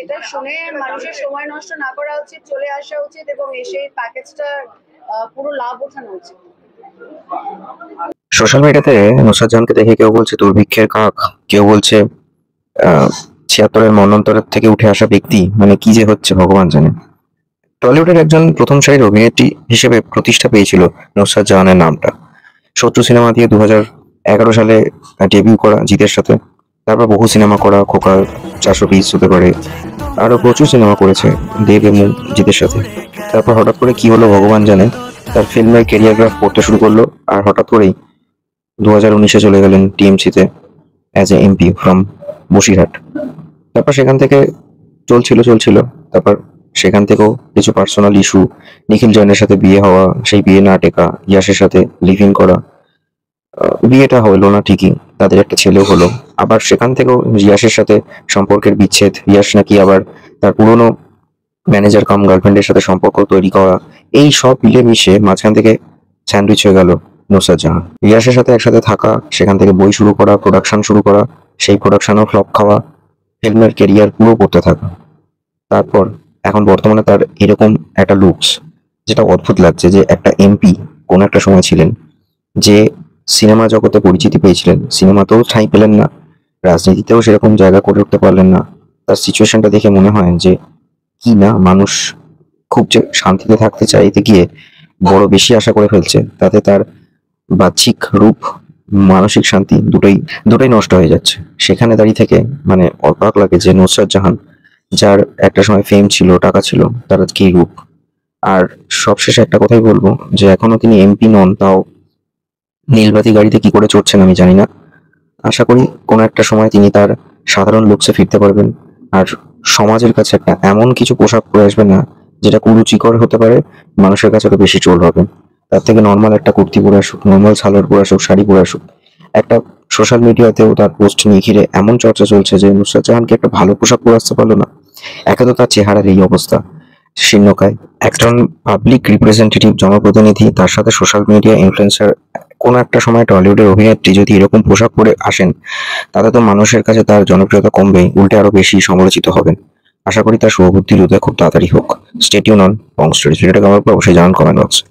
এটা শুনে মানুষের সময় নষ্ট না করা উচিত, চলে আসা উচিত এবং এসে প্যাকেজটা পুরো লাভ ওঠানো উচিত। সোশ্যাল মিডিয়াতে নুসরাত জাহানকে দেখে কেউ বলছে দুর্ভিক্ষের কাক, কেউ বলছে ৭৬-এর মন্বন্তরের থেকে উঠে আসা ব্যক্তি। মানে কি যে হচ্ছে ভগবান জানে। টলিউডের একজন প্রথম সারির অভিনেত্রী হিসেবে প্রতিষ্ঠা পেয়েছিল নুসরাত জাহানের নামটা। শত্রু সিনেমা দিয়ে 2011 সালে ডেবিউ করা জিতের সাথে, তারপর বহু সিনেমা করা, খোকা 420 হতে পারে, আরো প্রচুর সিনেমা করেছে দেব এবং জিতের সাথে। তারপর হঠাৎ করে কি হলো ভগবান জানে, তার ফিল্মের কেরিয়ার গ্রাফ পড়তে শুরু করলো, আর হঠাৎ করেই 2019-এ চলে গেলেন টিএমসিতে as a MP from Basirhat. তারপর সেখান থেকে চলছিল, তারপর সেখান থেকেও কিছু পার্সোনাল ইস্যু, নিখিল জৈনের সাথে বিয়ে হওয়া, সেই বিয়ে না টেকা, ইয়াসের সাথে লিভ ইন করা, বিয়েটা হলো না ঠিকই, তাদের একটা ছেলেও হলো। আবার সেখান থেকেও ইয়াসের সাথে সম্পর্কের বিচ্ছেদ, ইয়াস নাকি আবার তার পুরনো ম্যানেজার কাম গার্লফ্রেন্ডের সাথে সম্পর্ক তৈরি করা, এই সব মিলেমিশে মাঝখান থেকে স্যান্ডউইচ হয়ে গেল নুসরাত জাহান। ইয়াসের সাথে একসাথে থাকা, সেখান থেকে বই শুরু করা, প্রোডাকশন শুরু করা, সেই প্রোডাকশনও ফ্লপ খাওয়া, ফিল্মের কেরিয়ার পুরো করতে থাকা। তারপর এখন বর্তমানে তার এরকম একটা লুকস, যেটা অদ্ভুত লাগছে যে একটা এমপি কোন একটা সময় ছিলেন, যে সিনেমা জগতে পরিচিতি পেয়েছিলেন, সিনেমাতেও ঠাঁই পেলেন না, রাজনীতিতেও সেরকম জায়গা করে উঠতে পারলেন না। তার সিচুয়েশনটা দেখে মনে হয় যে কি না, মানুষ খুব যে শান্তিতে থাকতে চাইতে গিয়ে বড় বেশি আশা করে ফেলছে, তাতে তার বাহ্যিক রূপ, মানসিক শান্তি দুটোই নষ্ট হয়ে যাচ্ছে। সেখানে দাঁড়িয়ে থেকে মানে অবাক লাগে যে নুসরাত জাহান, যার একটা সময় ফেম ছিল, টাকা ছিল, তার আজকে এই রূপ। আর সবশেষে একটা কথাই বলবো যে এখনো তিনি এমপি নন, তাও নীলবাতি গাড়িতে কি করে চড়ছেন আমি জানি না। আশা করি কোনো একটা সময় তিনি তার সাধারণ লুকসে ফিরতে পারবেন, আর সমাজের কাছে একটা এমন কিছু পোশাক পরে আসবেন না যেটা কুরুচিকর হতে পারে, মানুষের কাছে তো বেশি ট্রোল হবে। তার থেকে নর্মাল একটা কুর্তি পরে আসুক, নর্মাল সালোয়ার পরে আসুক, শাড়ি পরে আসুক। একটা সোশ্যাল মিডিয়াতেও তার পোস্ট নিয়ে ঘিরে এমন চর্চা চলছে যে নুসরাত জাহানকে একটা ভালো পোশাক পরে আসতে পারলো না। একে তো তার চেহারার এই অবস্থা, শীর্ণকায়, একজন পাবলিক রিপ্রেজেন্টেটিভ, জনপ্রতিনিধি, তার সাথে সোশ্যাল মিডিয়া ইনফ্লুয়েন্সার, কোন একটা সময় টলিউডের অভিনেত্রী যদি এরকম পোশাক পরে আসেন, তাতে তো মানুষের কাছে তার জনপ্রিয়তা কমবে, উল্টে আরো বেশি সমালোচিত হবেন। আশা করি তার শুভবুদ্ধির উদয় খুব তাড়াতাড়ি হোক। Stay tune on Bong stories. ভিডিওটা কেমন লাগলো অবশ্যই জানান কমেন্ট বক্সে।